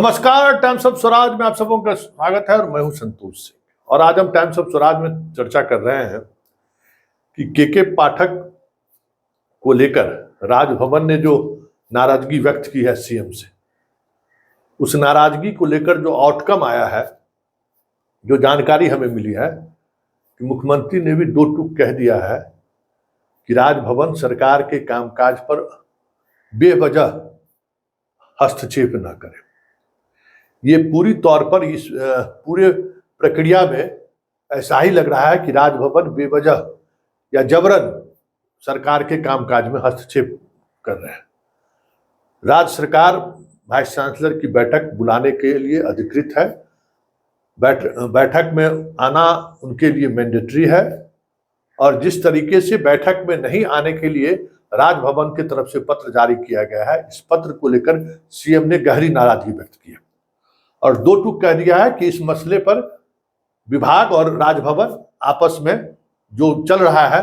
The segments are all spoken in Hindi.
नमस्कार, टाइम्स ऑफ स्वराज में आप सबों का स्वागत है और मैं हूं संतोष सिंह। और आज हम टाइम्स ऑफ स्वराज में चर्चा कर रहे हैं कि के पाठक को लेकर राजभवन ने जो नाराजगी व्यक्त की है सीएम से, उस नाराजगी को लेकर जो आउटकम आया है, जो जानकारी हमें मिली है कि मुख्यमंत्री ने भी दो टूक कह दिया है कि राजभवन सरकार के कामकाज पर बेवजह हस्तक्षेप न करे। ये पूरी तौर पर इस पूरे प्रक्रिया में ऐसा ही लग रहा है कि राजभवन बेवजह या जबरन सरकार के कामकाज में हस्तक्षेप कर रहे हैं। राज्य सरकार वाइस चांसलर की बैठक बुलाने के लिए अधिकृत है। बैठक में आना उनके लिए मैंडेटरी है और जिस तरीके से बैठक में नहीं आने के लिए राजभवन की तरफ से पत्र जारी किया गया है, इस पत्र को लेकर सीएम ने गहरी नाराजगी व्यक्त की है और दो टूक कह दिया है कि इस मसले पर विभाग और राजभवन आपस में जो चल रहा है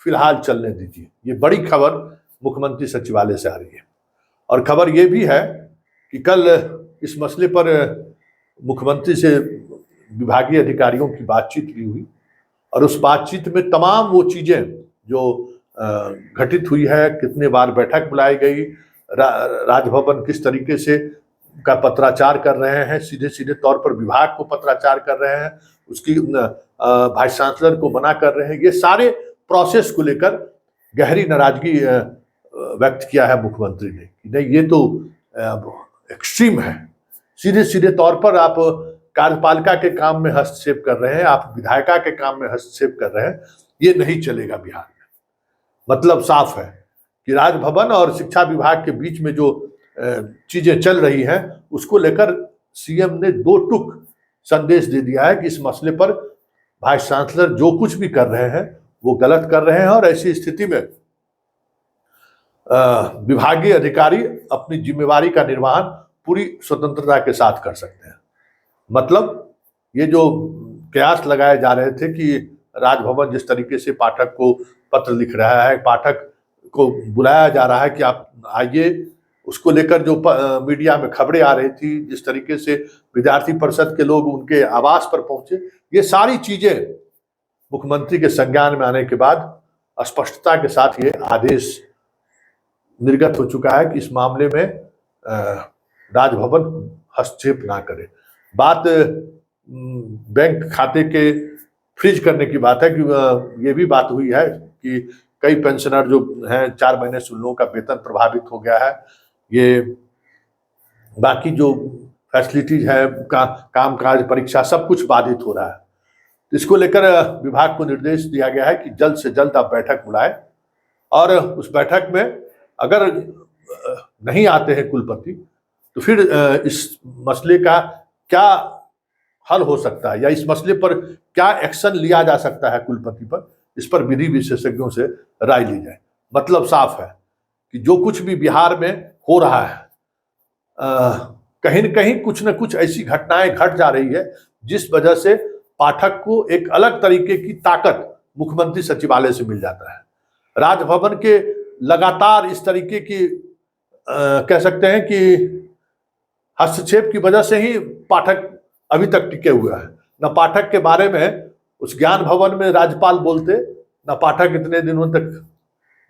फिलहाल चलने दीजिए। ये बड़ी खबर मुख्यमंत्री सचिवालय से आ रही है और खबर ये भी है कि कल इस मसले पर मुख्यमंत्री से विभागीय अधिकारियों की बातचीत भी हुई और उस बातचीत में तमाम वो चीजें जो घटित हुई है, कितने बार बैठक बुलाई गई, राजभवन किस तरीके से का पत्राचार कर रहे हैं, सीधे सीधे तौर पर विभाग को पत्राचार कर रहे हैं, उसकी वाइस चांसलर को मना कर रहे हैं, ये सारे प्रोसेस को लेकर गहरी नाराजगी व्यक्त किया है मुख्यमंत्री ने कि नहीं, ये तो एक्सट्रीम है। सीधे सीधे तौर पर आप कार्यपालिका के काम में हस्तक्षेप कर रहे हैं, आप विधायिका के काम में हस्तक्षेप कर रहे हैं, ये नहीं चलेगा बिहार में। मतलब साफ है कि राजभवन और शिक्षा विभाग के बीच में जो चीजें चल रही हैं उसको लेकर सीएम ने दो टूक संदेश दे दिया है कि इस मसले पर वाइस चांसलर जो कुछ भी कर रहे हैं वो गलत कर रहे हैं और ऐसी स्थिति में विभागीय अधिकारी अपनी जिम्मेवारी का निर्वहन पूरी स्वतंत्रता के साथ कर सकते हैं। मतलब ये जो कयास लगाए जा रहे थे कि राजभवन जिस तरीके से पाठक को पत्र लिख रहा है, पाठक को बुलाया जा रहा है कि आप आइए, उसको लेकर जो मीडिया में खबरें आ रही थी, जिस तरीके से विद्यार्थी परिषद के लोग उनके आवास पर पहुंचे, ये सारी चीजें मुख्यमंत्री के संज्ञान में आने के बाद स्पष्टता के साथ ये आदेश निर्गत हो चुका है कि इस मामले में राजभवन हस्तक्षेप ना करे। बात बैंक खाते के फ्रीज करने की बात है कि ये भी बात हुई है कि कई पेंशनर जो हैं 4 महीने से उन लोगों का वेतन प्रभावित हो गया है। ये बाकी जो फैसिलिटीज है, कामकाज, परीक्षा, सब कुछ बाधित हो रहा है। तो इसको लेकर विभाग को निर्देश दिया गया है कि जल्द से जल्द आप बैठक बुलाएं और उस बैठक में अगर नहीं आते हैं कुलपति तो फिर इस मसले का क्या हल हो सकता है या इस मसले पर क्या एक्शन लिया जा सकता है कुलपति पर, इस पर विधि विशेषज्ञों से राय ली जाए। मतलब साफ है कि जो कुछ भी बिहार में हो रहा है, कहीं न कहीं कुछ न कुछ ऐसी घटनाएं घट जा रही है जिस वजह से पाठक को एक अलग तरीके की ताकत मुख्यमंत्री सचिवालय से मिल जाता है। राजभवन के लगातार इस तरीके की कह सकते हैं कि हस्तक्षेप की वजह से ही पाठक अभी तक टिके हुए हैं। न पाठक के बारे में उस ज्ञान भवन में राज्यपाल बोलते, न पाठक इतने दिनों तक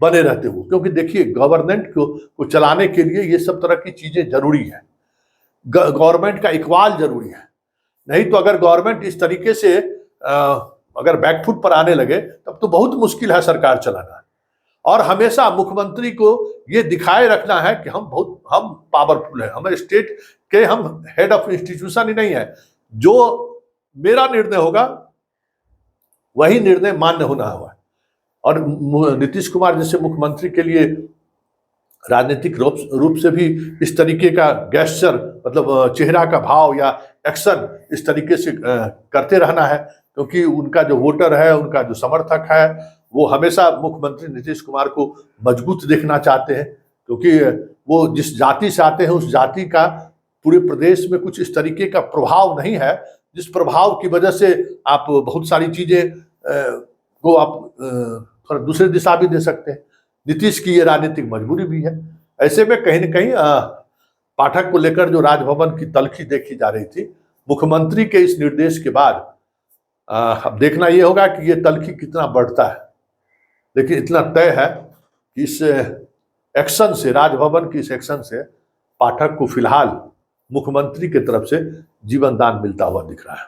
बने रहते हो, क्योंकि देखिए गवर्नमेंट को चलाने के लिए ये सब तरह की चीजें जरूरी है। गवर्नमेंट का इकबाल जरूरी है, नहीं तो अगर गवर्नमेंट इस तरीके से अगर बैकफुट पर आने लगे तब तो बहुत मुश्किल है सरकार चलाना। और हमेशा मुख्यमंत्री को ये दिखाए रखना है कि हम पावरफुल हैं, हम स्टेट के, हम हेड ऑफ इंस्टीट्यूशन ही नहीं है, जो मेरा निर्णय होगा वही निर्णय मान्य होना हुआ। और नीतीश कुमार जैसे मुख्यमंत्री के लिए राजनीतिक रूप से भी इस तरीके का गेस्चर, मतलब चेहरा का भाव या एक्शन इस तरीके से करते रहना है, क्योंकि उनका जो वोटर है, उनका जो समर्थक है, वो हमेशा मुख्यमंत्री नीतीश कुमार को मजबूत देखना चाहते हैं, क्योंकि वो जिस जाति से आते हैं उस जाति का पूरे प्रदेश में कुछ इस तरीके का प्रभाव नहीं है जिस प्रभाव की वजह से आप बहुत सारी चीजें को आप थोड़ा दूसरे दिशा भी दे सकते हैं। नीतीश की ये राजनीतिक मजबूरी भी है। ऐसे में कहीं न कहीं पाठक को लेकर जो राजभवन की तल्खी देखी जा रही थी, मुख्यमंत्री के इस निर्देश के बाद अब देखना ये होगा कि ये तल्खी कितना बढ़ता है। लेकिन इतना तय है कि इस एक्शन से, राजभवन की इस एक्शन से पाठक को फिलहाल मुख्यमंत्री की तरफ से जीवन दान मिलता हुआ दिख रहा है।